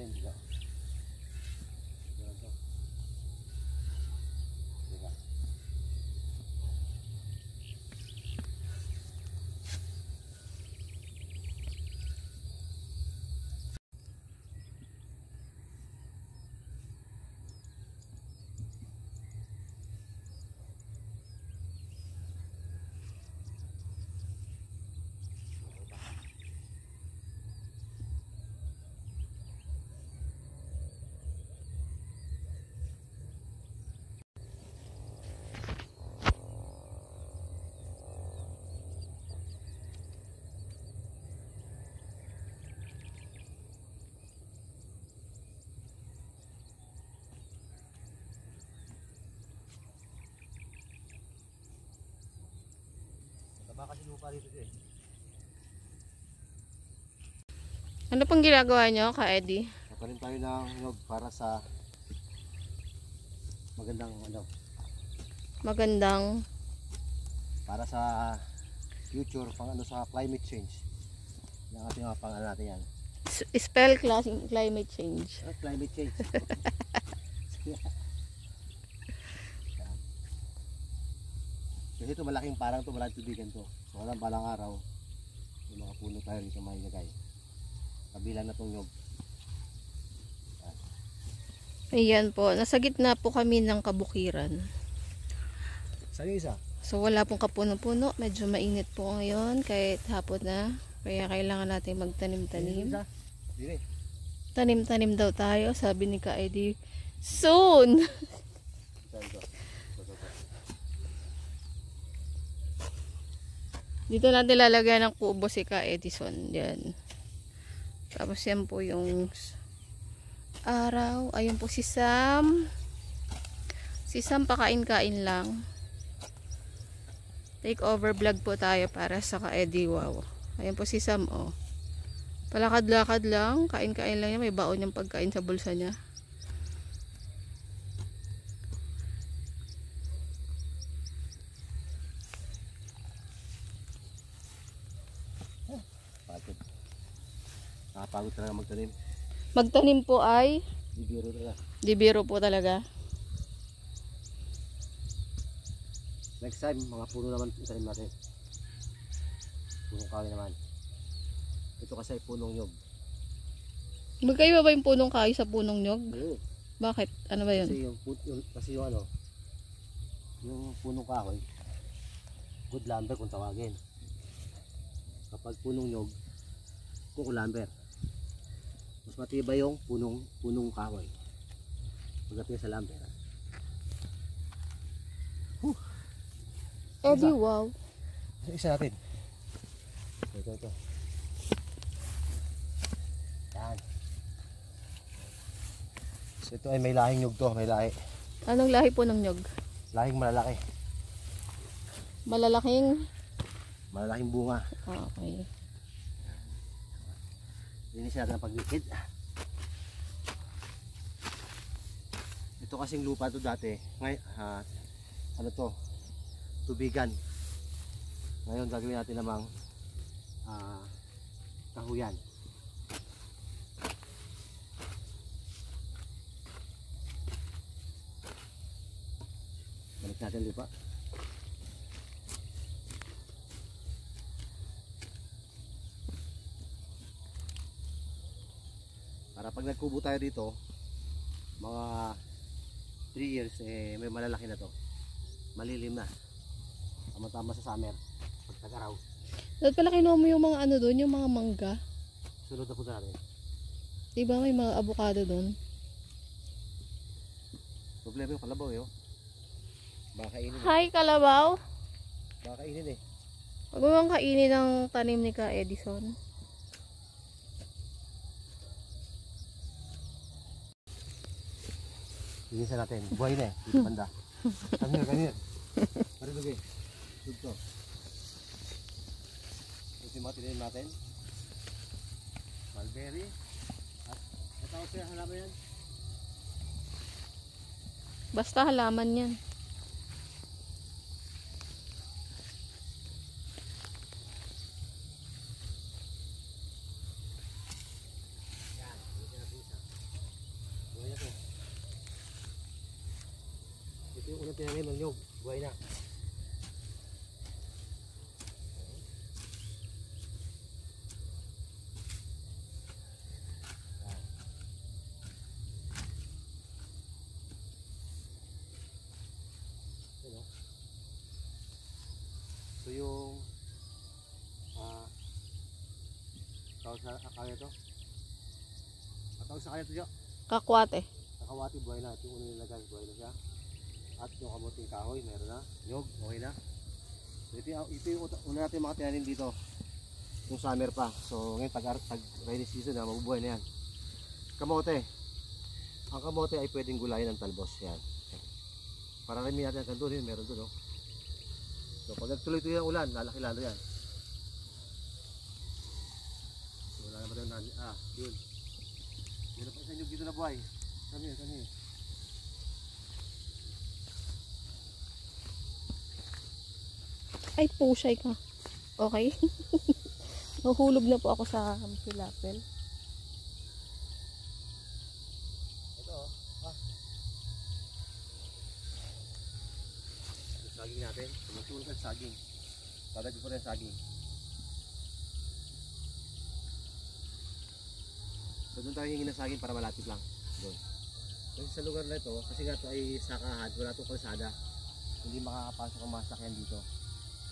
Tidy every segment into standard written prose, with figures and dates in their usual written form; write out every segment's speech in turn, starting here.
rin dito. Ganito. Diba? Taba kasi lupa dito eh. Ano pang ginagawa nyo, Ka Eddie? Nakarin tayo ng nyog para sa magandang Magandang para sa future pang sa climate change. Yung ating mga pang natin yan. spell climate change. Climate change. Kasi ito malaking parang to, malaking tubigan to. So walang balang araw, yung mga puno tayo dito mailagay. Kabilang na itong nyog. Ayan po, nasa gitna po kami ng kabukiran. Saan yung isa? So wala pong kapuno-puno, medyo mainit po ngayon kahit hapon na. Kaya kailangan natin magtanim-tanim. Dire. Tanim-tanim daw tayo, sabi ni Ka Eddie. Soon! Dito natin lalagyan ng kubo si Ka Edison. Yan. Tapos yan po yung araw. Ayun po si Sam. Si Sam pakain-kain lang. Take over vlog po tayo para sa Ka Eddie. Wow. Ayun po si Sam, oh. Palakad-lakad lang. Kain-kain lang yan. May baon yung pagkain sa bulsa niya. Nakapagod talaga magtanim. Magtanim po ay Di biro talaga. di biro po talaga. Next time, mga puno naman itanim natin. Punong kahoy naman. Ito kasi ay punong nyog. Magkaiba ba yung punong kahoy sa punong nyog? Oo. Bakit? Ano ba yun? Kasi yung punong kahoy, good lumber kung tawagin. Kapag punong nyog, kukulamber. Mas matibay yung punong kahoy pagdating sa lumber. Eddie, wow. Isa natin. Ito. Yan. So ito ay may lahing nyog to, may lahi. Anong lahi po ng nyog? Lahing malalaki. Malalaking bunga. Okay. Linis natin ang paglikid. Ito kasing lupa to dati. Ano to? Tubigan. Ngayon gagawin natin namang kahuyan. Balik natin lupa. Para pag nagkubo tayo dito, mga 3 years may malalaki na to. Malilim na. Tama-tama sa summer. Pag tag-araw. Dapat pala kinuha mo yung mga ano doon, yung mga mangga. Sunod na punta natin. Diba may mga avocado doon? Problema yung kalabaw eh. Baka kainin eh. Hi, kalabaw! Baka kainin eh. Huwag mo bang kainin ng tanim ni Ka Edison? Linisan natin. Buhay na eh. Dito banda. Kanir. Marilog eh. Dugto. Ito yung mga tinanim natin. Mulberry. At natawag siya halaman yan. Basta halaman yan. Yan. Linisan natin isa. tanim ng nyog. Buhay na. So yung tawag sa akaya to? Tawag sa akaya to, Jo? Kakwate. Kakawati, buhay na. Ito yung unang nilagay, buhay na siya. At yung kamuting kahoy, meron na. Nyog, okay na. So ito yung una natin mga tinanim dito. Yung summer pa. So ngayon tag rainy season na, mabubuhay na yan. Kamote. Ang kamote ay pwedeng gulayin ng talbos. Yan. Para rin natin ang doon, meron doon. Oh. So pag nagtuloy-tuloy ang ulan, lalaki lalo yan. So wala naman daw nani. Yun. Meron pa isa nyug dito na buhay. Saan yun? Ay, pusay ka. Okay. Nahulog na po ako sa pilapel. Ito yung saging natin. Tumutuloy ka sa saging. Dadagdag ko rin ang saging. So doon tayo hingin ng saging para malapit lang. Doon. Kasi sa lugar na ito, kasi nga ito ay sakahan, wala itong kalsada. Hindi makakapasok ang mga sakyan dito.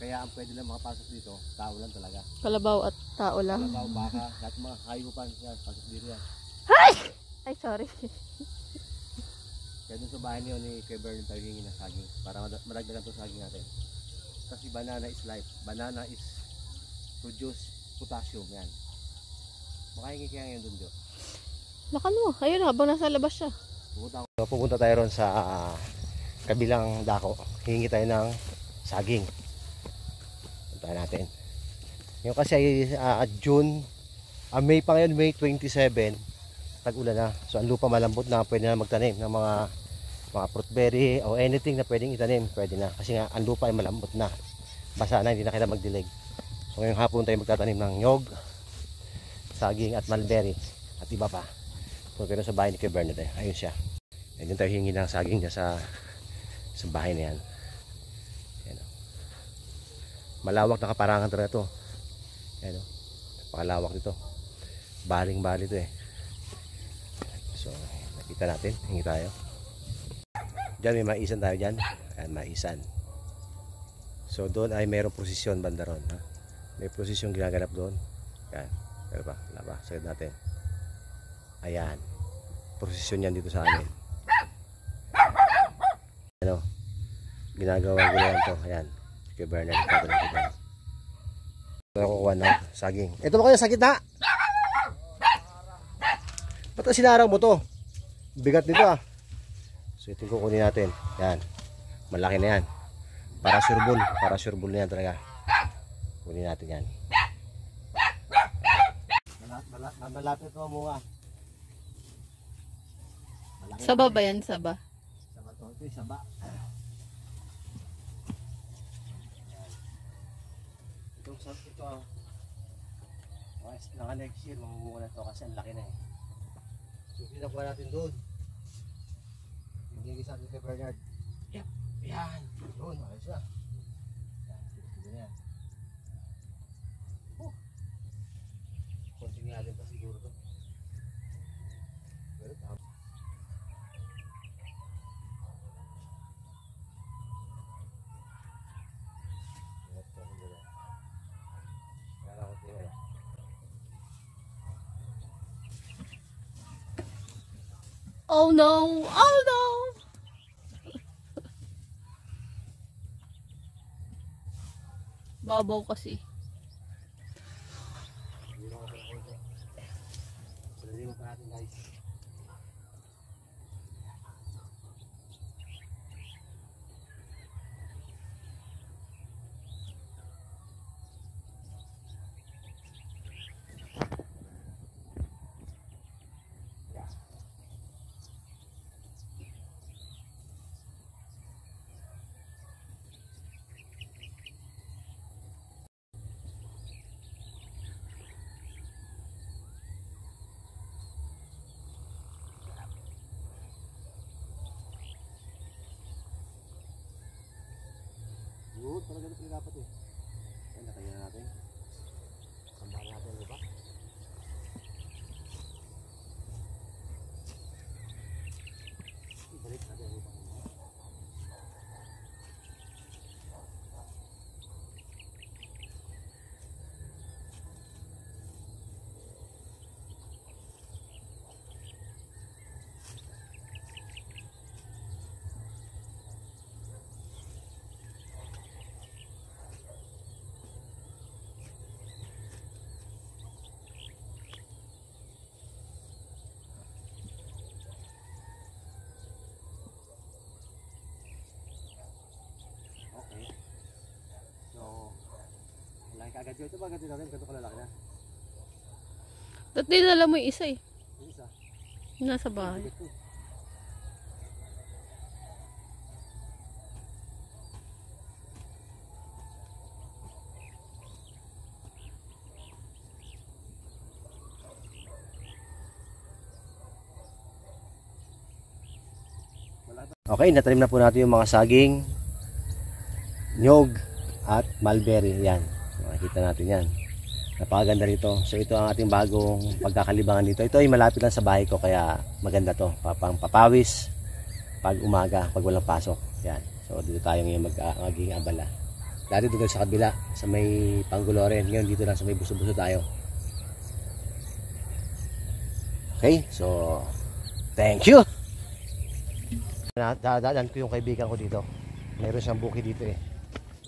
Kaya ang pwede lang makapasok dito, tao lang talaga. Kalabaw at tao lang. Kalabaw, baka, lahat mga hayupan, yan, pasok dito yan. Ay, sorry. Kaya dun sa bahay niyo ni Kuya Vernon tayo hingin ng saging para madagdagan itong saging natin. Kasi banana is life. Banana is produce potassium, yan. Makahingi kaya ngayon dun, Jo. Nakano, ayun habang nasa labas siya. Pupunta tayo ron sa kabilang dako. Hingi tayo ng saging. Punta natin. Yung kasi ay May pa ngayon, May 27. Tag-ulan na. So ang lupa malambot na, pwede na magtanim ng mga fruit berry o anything na pwedeng itanim. Pwede na. Kasi nga ang lupa ay malambot na. Basa na, hindi na kailangan magdilig. So ngayong hapon tayo magtatanim ng nyog, saging at mulberry at iba pa. So pero sa bahay ni Kuya Bernard ayun siya. Ayun tayo hingi ng saging niya sa bahay na yan. Ayan, o. Malawak na kaparangan talaga ito. Ayan, o. Pakalawak dito. Baling-bali ito eh. So nakita natin, hingi tayo. Diyan may maisan tayo dyan. Ayan, maisan. So doon ay mayroong prosesyon banda ron. Ha? May prosesyon ginaganap doon. Ayan. Pero pa, wala pa. Sagad natin. Ayan. Prosesyon yan dito sa amin. Ano? Ginagawa ko lang ito. Ayan. Kay Bernard. Ito ako kuha ng saging. Ito ba kayo sa gitna? Ba't sinarang mo to? Bigat nito ah. So ito yung kukunin natin. Ayan. Malaki na yan. Para sureball na yan talaga. Kunin natin yan. Malapit mo mga. Saba ba yan? Saba? Saba to. Ito yung saba. Ito naka next year mamumuha na ito kasi ang laki na eh. So pinakuha natin doon. Hindi sa atin kay Bernard. Yep. Yan. Doon. Ayos na. Yan. Konting alin pa siguro to. Pero tama. Oh no! Oh no! Babaw kasi. Sabihin pa natin guys. talaga ito dapat eh. Ayan, nakain na natin. Sambahan natin, di ba? Ibalik natin ang ibang. Okay. So, malaki agad yun. Ito ba agad natin? Ganito kalalaki na? Ba't dinala mo yung isa eh? Yung isa. Nasa bahay. Bigat to. Okay, natanim na po natin yung mga saging, nyog, at mulberry. Yan, makikita natin yan. Napakaganda rito. So ito ang ating bagong pagkakalibangan dito. Ito ay malapit lang sa bahay ko kaya maganda to. Papawis pag umaga, pag walang pasok. Yan. So dito tayo ngayon magiging abala. Dati doon sa kabila, sa may Pangguloren. Ngayon dito lang sa may Buso-Buso tayo. Okay, so thank you! Dadaan ko yung kaibigan ko dito. Meron siyang bukid dito eh.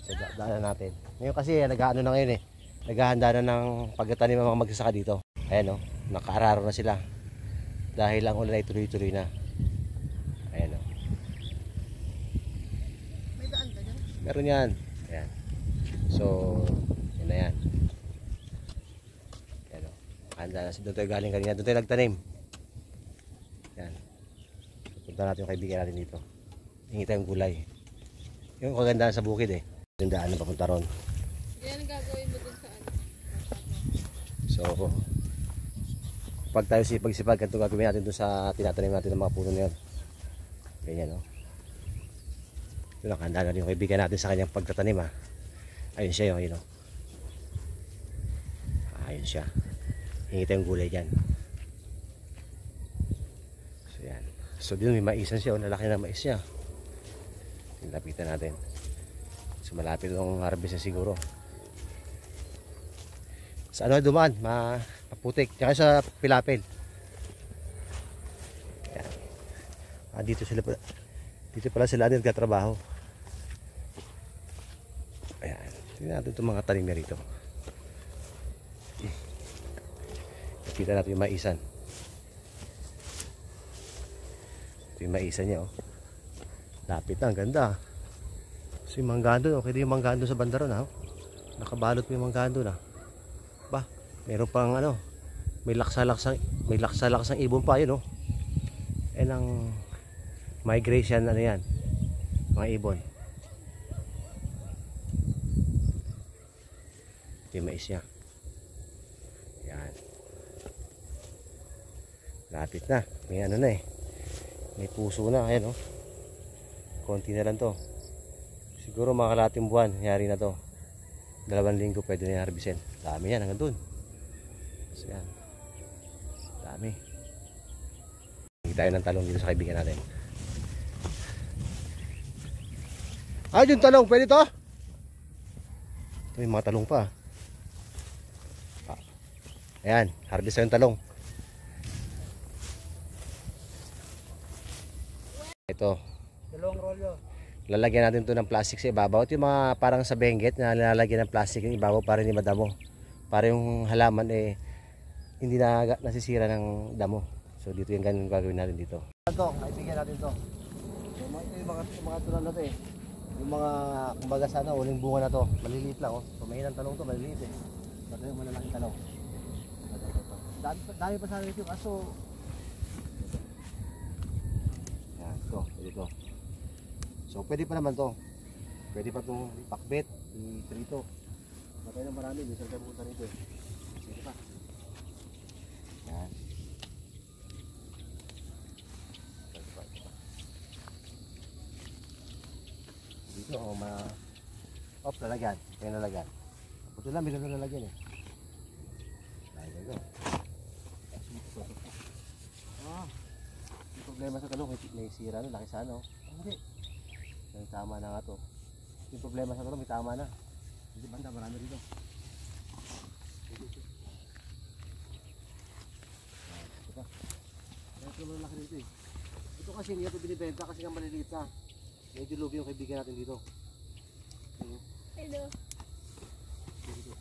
So daanan natin. Ngayon kasi nag-aano na ngayon eh. Naghahanda na ng pagtatanim ng mga magsasaka dito. Ayan o, nakaararo na sila. Dahil ang ulan ay tuloy-tuloy na. Ayan o. May daan ka dyan? Meron yan. Ayan. So, yun na yan. Ayan o. Handa na. Doon tayo galing kanina. Doon tayo nagtanim. Ayan. Punta natin yung kaibigan natin dito. Hingi tayong gulay. Yung kagandahan sa bukid eh. Yung daan na papunta ron. Yan ang gagawin mo dun sa ano? So, pag tayo sipag-sipag, ganito gagawin natin doon sa tinatanim natin ng mga puno na yun. Ganyan, no? Ito lang, handa na rin yung kaibigan natin sa kanyang pagtatanim, ha? Ayun siya, yun, no? Ayun siya. Hingi tayong gulay dyan. So, yan. So, dito may maisan siya, lalaki na mais siya. Lapitan natin. So, malapit yung harvest na siguro. Sa ano dumaan, maputik. Tsaka sa pilapil. Yan. Dito pala sila nagtatrabaho. Ayan. Tingnan natin itong mga tanim rito. Nakita natin yung maisan. Ito yung maisan niya, oh. Lapit na, ang ganda. So yung manggaan doon, okay din yung manggaan doon sa bandaron, ha? Nakabalot mo yung manggaan doon, ha? Ba, meron pang ano, may laksa-laksang ibon pa yun, oh. Eh ang migration, ano yan, mga ibon. Ito yung mais niya. Yan. Lapit na, may ano na eh, may puso na, ayan, oh. Konti na lang to. Siguro mga kalating buwan, nangyari na to. 2 linggo pwede na harbisin. Dami yan hanggang dun. So yan. Dami. Hindi tayo ng talong dito sa kaibigan natin. Ay, yung talong, pwede to? May mga talong pa. Ayan, harvest na yung talong. Ito. Dalawang rolyo. Lalagyan natin to ng plastic sa ibabaw. Ito yung mga parang sa benguet na lalagyan ng plastic yung ibabaw para hindi madamo. Para yung halaman eh hindi na nasisira ng damo. So dito yung ganun gagawin natin dito. Ito, kaibigan natin to. So ito yung mga tunan na to eh. Yung mga kumbaga sana uling bunga na to. Maliliit lang oh. So mahinang talong to, maliliit eh. Ito yung malalaking talong. Dami pa sana ito kaso yan, ito. So pwede pa naman to. Pwede pa itong ipakbet, i-trito. Matay na marami, minsan tayo pupunta rito eh. Sige pa. Yan. Ito. Dito Op, lalagyan. Kaya lalagyan. Buti lang, may lalagyan eh. Lalagyan ko. Ah, may problema sa talong. May sira na, laki sana oh. Hindi. May tama na nga to. May problema sa talong, may tama na. Hindi banda, marami dito. Ito. Ito naman laki dito eh. Ito kasi hindi ito binibenta kasi nga maliliit na. Medyo lugi yung kaibigan natin dito. Hello. Dito.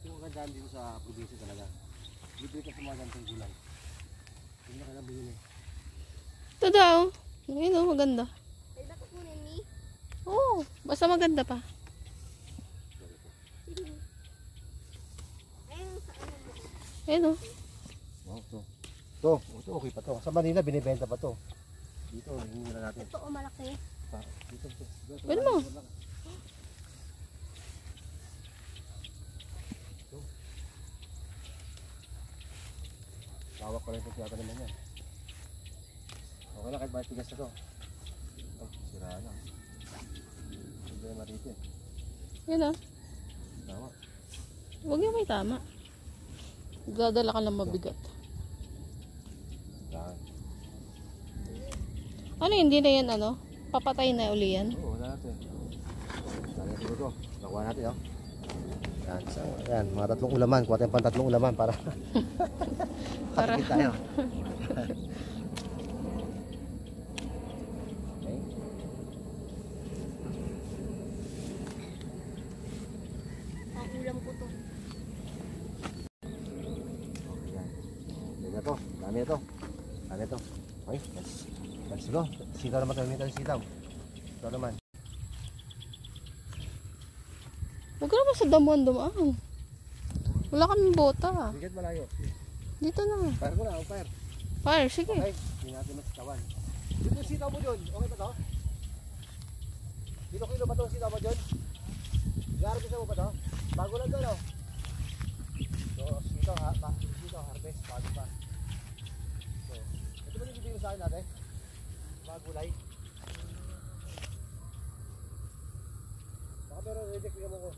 Yung magandaan dito sa probinsya talaga. Libre ka sa mga gantong gulay. Hindi na ka na bumili. Ito daw. Ayun o, maganda. Ay, bakit muna ni? Oo, basta maganda pa. Ayun, sa ano mo? Ayun o. Oh, ito okay pa to. Sa Manila binibenta pa to. Dito, hindi na natin. Ito, malaki. Dito. Pwede mo. Tawak pa rin ito siyata naman yan. Okay lang kahit bakit tigas na to. Oh, sira na. Problema rito eh. Ayun o. Tama. Huwag yung may tama. Dadala ka ng mabigat. Yan. Ano, hindi na yan ano? Papatay na uli yan? Oo, wala natin. Lagyan dito to. Nakuha natin oh. Yan, mga tatlong ulaman. Kuha tayong pantatlong ulaman para Para- kapit tayo. Okay. Ang ulam ko to. Yan. Yan na to. Dami na to. Dami na to. Okay, let's go. Sitaw naman tayo. Minta sitaw. Ito naman. Huwag ka naman sa damuhan dumaan. Wala kaming bota. Bigat malayo. Dito na. Fire ko na. Fire. Fire, sige. Okay. Hindi natin masitawan. Dito yung sitaw mo dyan. Okay ba to? Dito kilo ba to sitaw mo dyan? Garabis mo ba to? Bago lang doon oh. So, sitaw harvest. Bago pa. So, ito ba yung bibigyan sa akin natin? Mga gulay. Baka meron reject, bigyan mo ko.